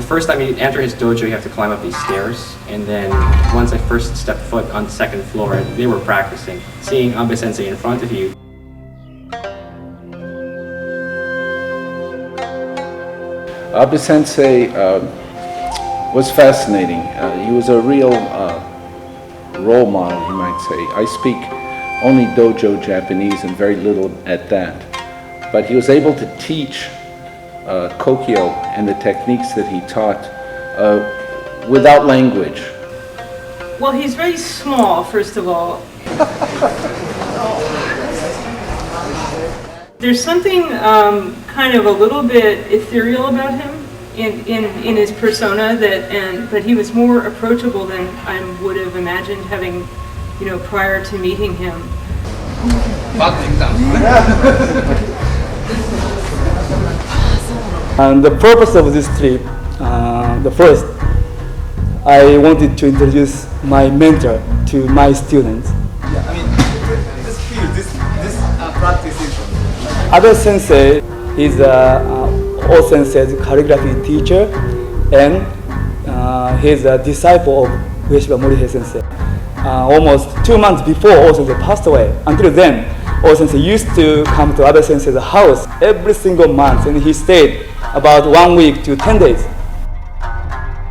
first time you enter his dojo, you have to climb up these stairs. And then once I first stepped foot on the second floor, they were practicing. Seeing Abe Sensei in front of you. Abe Sensei was fascinating. He was a real role model, you might say. I speak only dojo Japanese and very little at that. But he was able to teach Kokyo and the techniques that he taught without language. Well, he's very small, first of all. There's something kind of a little bit ethereal about him in his persona but he was more approachable than I would have imagined having, prior to meeting him. And the purpose of this trip, the first, I wanted to introduce my mentor to my students. I mean, this field, this practice is... Abe Sensei is O Sensei's calligraphy teacher, and he's a disciple of Ueshiba Morihei Sensei. Almost 2 months before O Sensei passed away, until then, O Sensei used to come to Abe Sensei's house every single month, and he stayed about 1 week to 10 days.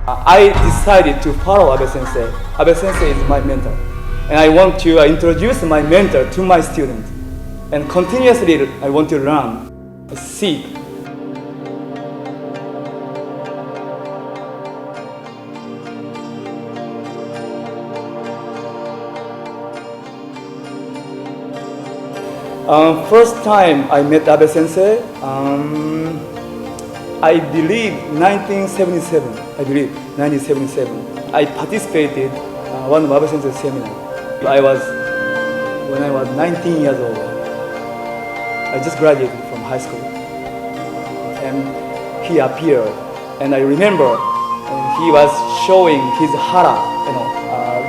I decided to follow Abe Sensei. Abe Sensei is my mentor, and I want to introduce my mentor to my students. And continuously, I want to learn, see. First time I met Abe Sensei, I believe 1977. I participated one of Abe Sensei's seminar. When I was 19 years old. I just graduated from high school, and he appeared, and I remember he was showing his hara,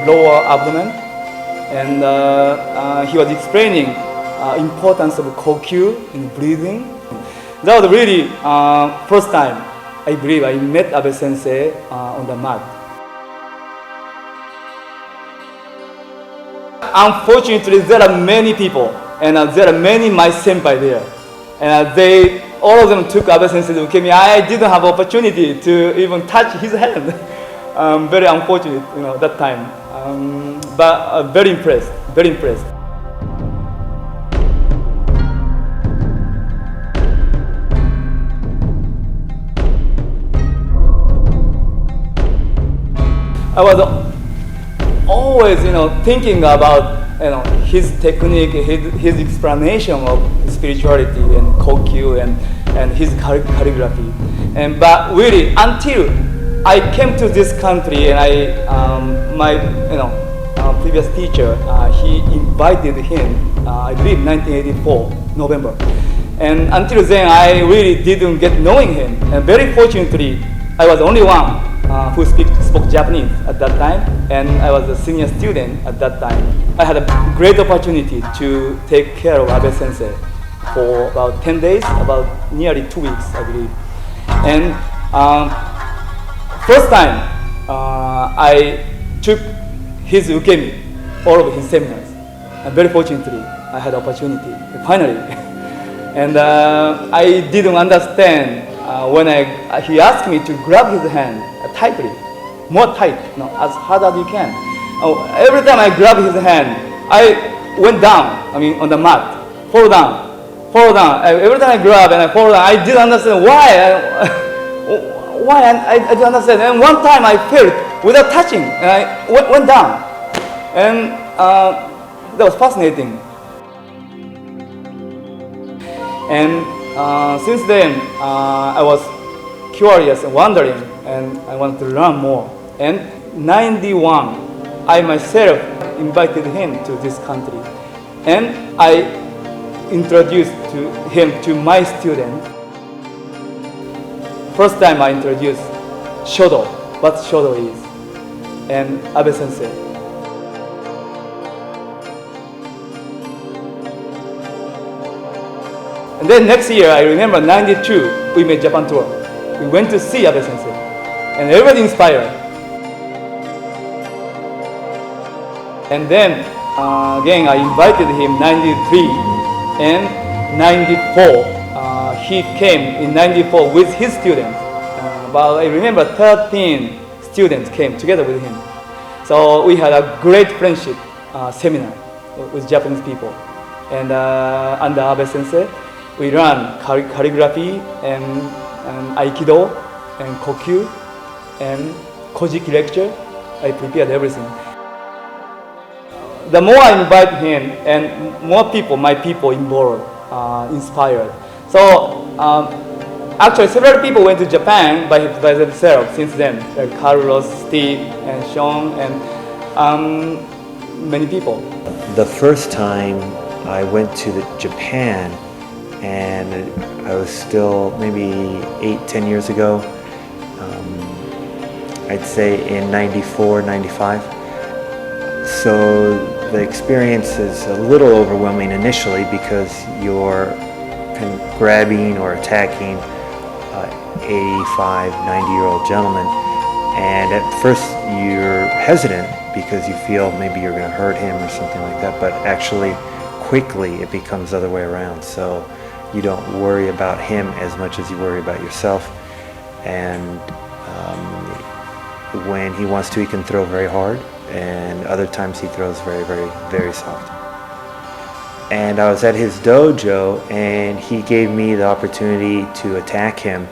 lower abdomen, and he was explaining importance of kokyu in breathing. That was really first time I believe I met Abe Sensei on the mat. Unfortunately, there are many people, and there are many my senpai there, and all of them took Abe Sensei to Ukemi. I didn't have opportunity to even touch his hand. Very unfortunate, that time. But very impressed, very impressed. I was always, thinking about, his technique, his explanation of spirituality and kokyu and his calligraphy. But really, until I came to this country, and my previous teacher, he invited him, I believe 1984 November. And until then, I really didn't get knowing him. And very fortunately, I was the only one who spoke Japanese at that time, and I was a senior student at that time. I had a great opportunity to take care of Abe Sensei for about 10 days, about nearly 2 weeks, I believe. And first time I took his ukemi, all of his seminars. And very fortunately, I had opportunity, finally. And I didn't understand when he asked me to grab his hand tightly, more tight, as hard as you can. Every time I grabbed his hand, I went down, on the mat, fall down. Every time I grab and I fall down, I didn't understand why. I didn't understand. And one time I fell without touching, and I went down. And that was fascinating. And since then, I was curious and wondering, and I wanted to learn more. And 91, I myself invited him to this country, and I introduced him to my student. First time I introduced Shodo, what Shodo is, and Abe Sensei. And then next year, I remember 92, we made Japan tour. We went to see Abe Sensei. and everybody inspired. And then again, I invited him 93 and 94. He came in 94 with his students. But I remember 13 students came together with him. So we had a great friendship seminar with Japanese people. And under Abe Sensei, we ran calligraphy and Aikido and Kokyu and Kojiki lecture. I prepared everything. The more I invite him and more people, my people involved, inspired. So actually several people went to Japan by themselves since then, like Carlos, Steve, and Sean, and many people. The first time I went to Japan, and I was still maybe 8-10 years ago, I'd say in 94, 95. So the experience is a little overwhelming initially because you're kind of grabbing or attacking 85, 90-year-old gentleman, and at first you're hesitant because you feel maybe you're going to hurt him or something like that, but actually quickly it becomes the other way around. So you don't worry about him as much as you worry about yourself, and when he wants to, he can throw very hard, and other times he throws very, very, very soft. And I was at his dojo, and he gave me the opportunity to attack him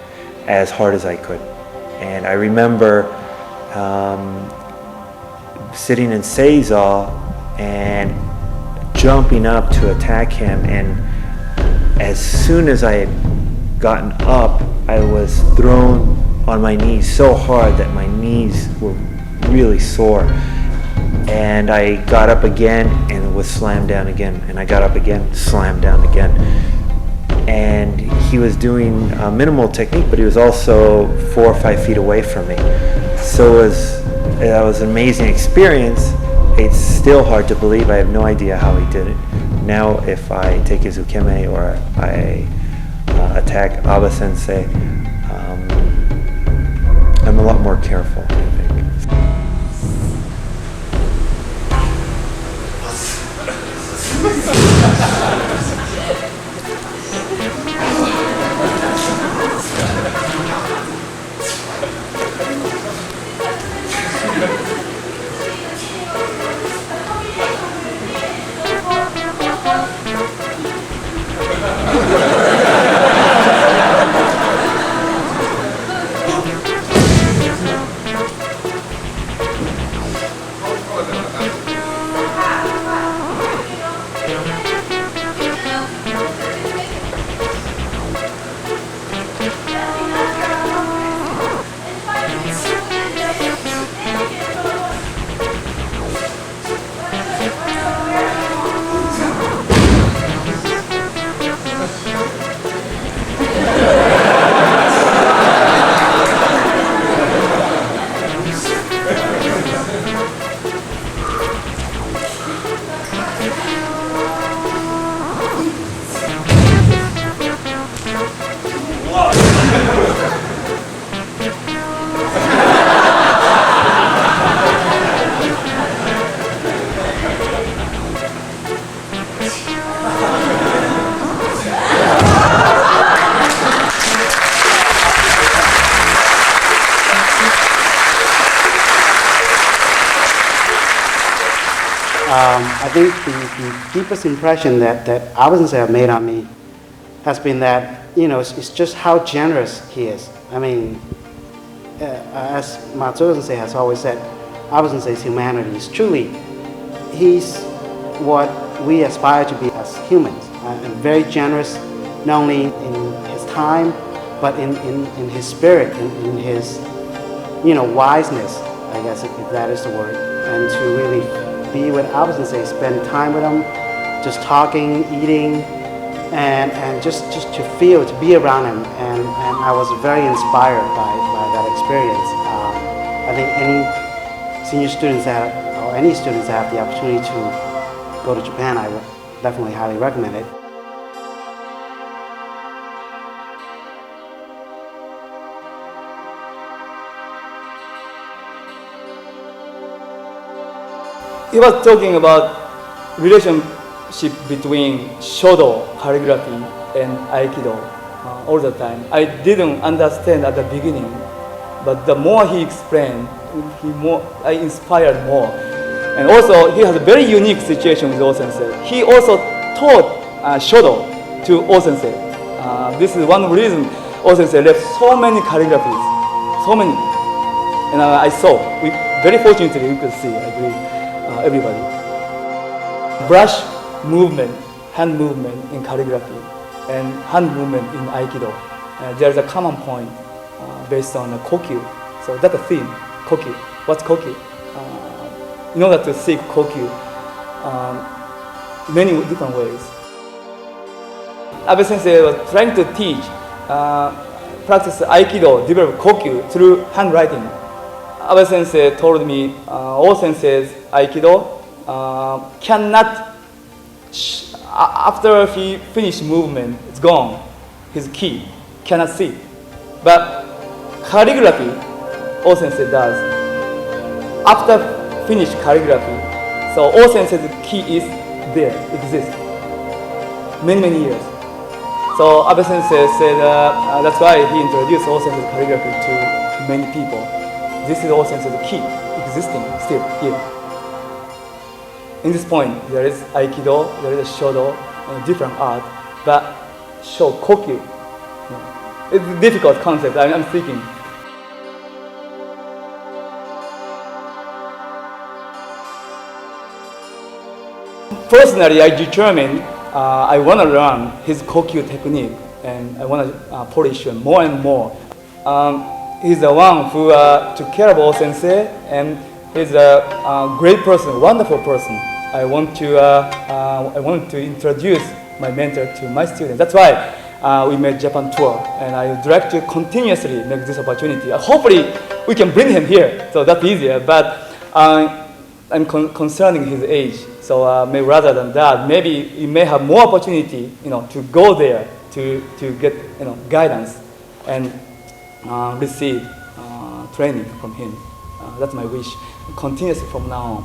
as hard as I could. And I remember sitting in Seiza and jumping up to attack him, and as soon as I had gotten up, I was thrown on my knees so hard that my knees were really sore. And I got up again and was slammed down again, and I got up again, slammed down again. And he was doing minimal technique, but he was also 4 or 5 feet away from me. So that was an amazing experience. It's still hard to believe. I have no idea how he did it. Now if I take his ukeme or I attack Abe Sensei, I'm a lot more careful, I think. I think the deepest impression that Abe Sensei have made on me has been that, it's just how generous he is. I mean, as Matsuo Sensei has always said, Abe Sensei's humanity is truly, he's what we aspire to be as humans, and very generous, not only in his time, but in his spirit, in his, wiseness, I guess, if that is the word, and to really be with Abe Sensei, spend time with him, just talking, eating, and just to feel, to be around him, and I was very inspired by that experience. I think any senior students or any students that have the opportunity to go to Japan, I would definitely highly recommend it. he was talking about relationship between Shodo calligraphy and Aikido all the time. I didn't understand at the beginning, but the more he explained, I inspired more. And also, he has a very unique situation with O-sensei. He also taught Shodo to O-sensei. This is one reason O-sensei left so many calligraphies, so many. And I saw, very fortunately, you could see, I believe, everybody. Brush movement, hand movement in calligraphy, and hand movement in Aikido. There's a common point based on kokyu. So that's the theme, kokyu. What's kokyu? In order to seek kokyu, many different ways. Abe Sensei was trying to teach, practice Aikido, develop kokyu through handwriting. Abe Sensei told me, all senseis Aikido cannot, after he finished movement, it's gone. His key cannot see. But calligraphy, all sensei does. After finish calligraphy, so all sensei's key is there, exists. Many years. So Abe Sensei said that's why he introduced all sensei's calligraphy to many people. This is all sensei's key, existing still here. In this point, there is Aikido, there is Shodo, and different art, but show kokyu. It's a difficult concept, I'm thinking. Personally, I determined I want to learn his kokyu technique, and I want to polish him more and more. He's the one who took care of O-sensei, and he's a great person, wonderful person. I want to introduce my mentor to my students. That's why we made Japan tour, and I would like to continuously make this opportunity. Hopefully, we can bring him here, so that's easier. But I'm concerning his age, so maybe rather than that, maybe you may have more opportunity, to go there to get, guidance and receive training from him. That's my wish, continuously from now on.